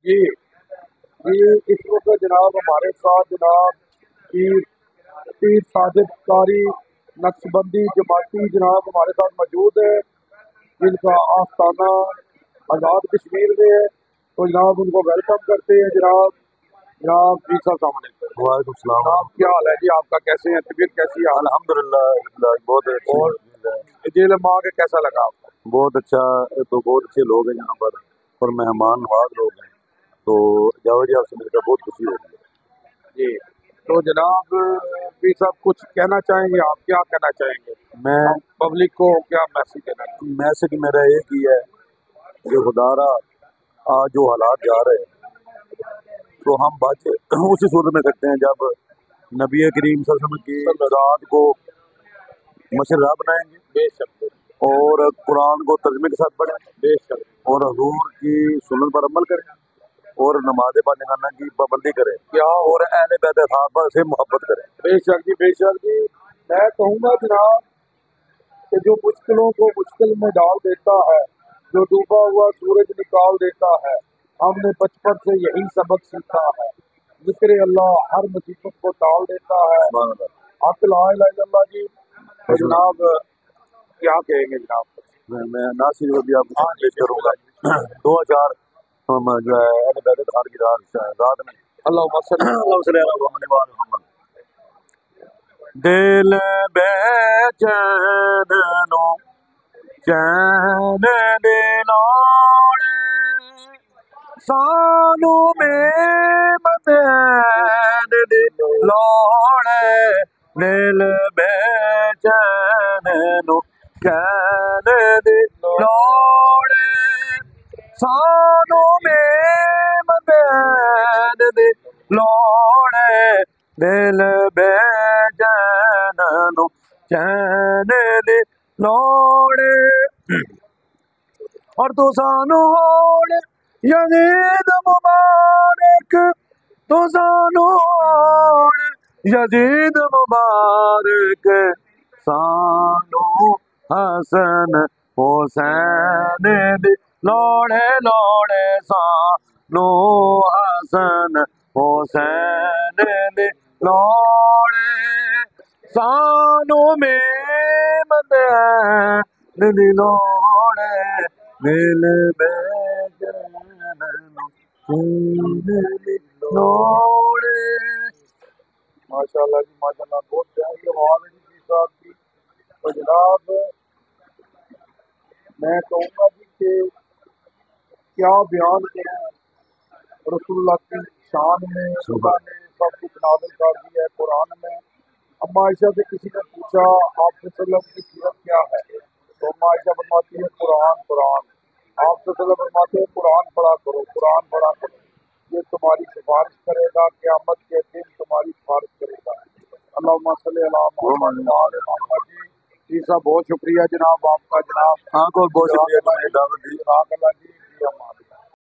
جی جی اس وقت جناب ہمارے ساتھ جناب پیر ساجد قاری نقشبندی جماعتی جناب ہمارے ساتھ موجود ہے، جن کا آستانہ آزاد کشمیر میں ہے، تو جناب ان کو ویلکم کرتے ہیں جناب پیر صاحب السلام علیکم۔ وعلیکم السلام۔ جناب کیا حال ہے جی آپ کا، کیسے ہیں، طبیعت کیسی ہے؟ الحمدللہ بہت اچھی اور ہے، جیل ماں کے کیسا لگا آپ کو؟ بہت اچھا، تو بہت اچھے لوگ ہیں یہاں پر اور مہمان نواز لوگ ہیں، تو جاوید جی آپ سے مل کر بہت خوشی ہوگی۔ جی تو جناب پیر صاحب کچھ کہنا چاہیں گے، آپ کیا کہنا چاہیں گے میں پبلک کو، کیا میسج دینا چاہیں گے؟ میسج میرا ایک ہی ہے کہ خدا را آج جو حالات جا رہے ہیں تو ہم بچ اسی صورت میں سکتے ہیں جب نبی کریم صلی اللہ علیہ وسلم کی ذات کو مشرہ بنائیں گے بے شک اور قرآن کو ترجمے کے ساتھ پڑھیں بے شک اور حضور کی سنت پر عمل کریں اور نماز پاکستانہ کی پابندی کریں کیا اور اہل بیت صحابہ سے محبت کریں۔ بے شک جی، بے شک جی، میں کہوں گا جناب کہ جو مشکلوں کو مشکل میں ڈال دیتا ہے، جو ڈوبا ہوا سورج نکال دیتا ہے، ہم نے بچپن سے یہی سبق سیکھا ہے، ذکر اللہ ہر مصیبت کو ٹال دیتا ہے۔ سبحان اللہ۔ آپ لا الہ الا اللہ جی، تو جناب کیا کہیں گے جناب؟ میں ناصر جو بھی آپ کو ہاں جی، پیش کروں گا، دو اشعار ہم جو ہے اہل بیت خار کی رات میں اللہ صلی اللہ صلی اللہ علیہ وسلم۔ دل بے چین نو چین دلاڑے سانو میں مدین دلاڑے دل بے چین نو چین دلاڑے سانو میں مدین دلاڑے دل بے چین نو چین دلاڑے اور تو سانو ہوڑ یزید مبارک، تو سانو ہوڑ یزید مبارک، سانو حسن حسین دی لوڑے لوڑے، سانو حسن حسین دی لوڑے سانو میں مدین دی لوڑے دل بے لوڑے۔ ماشاء اللہ جی، ماشاء اللہ، بہت پیاری آواز ہے جی صاحب کی۔ تو جناب میں کہوں گا جی کہ کیا بیان کریں رسول اللہ کی شان میں، اللہ نے سب کچھ نازل کر دیا ہے قرآن میں۔ اما عائشہ سے کسی نے پوچھا آپ صلی اللہ علیہ وسلم کی سیرت کیا ہے، تو اما عائشہ فرماتی ہے قرآن قرآن۔ آپ صلی اللہ علیہ وسلم فرماتے ہیں قرآن پڑھا کرو، قرآن پڑھا کرو، یہ تمہاری سفارش کرے گا، قیامت کے دن تمہاری سفارش کرے گا۔ اللہم صلی علی محمد وعلی محمد جی صاحب بہت شکریہ جناب آپ کا، جناب ہاں کو بہت شکریہ تمہیں دعوت دی۔ جزاک اللہ جی،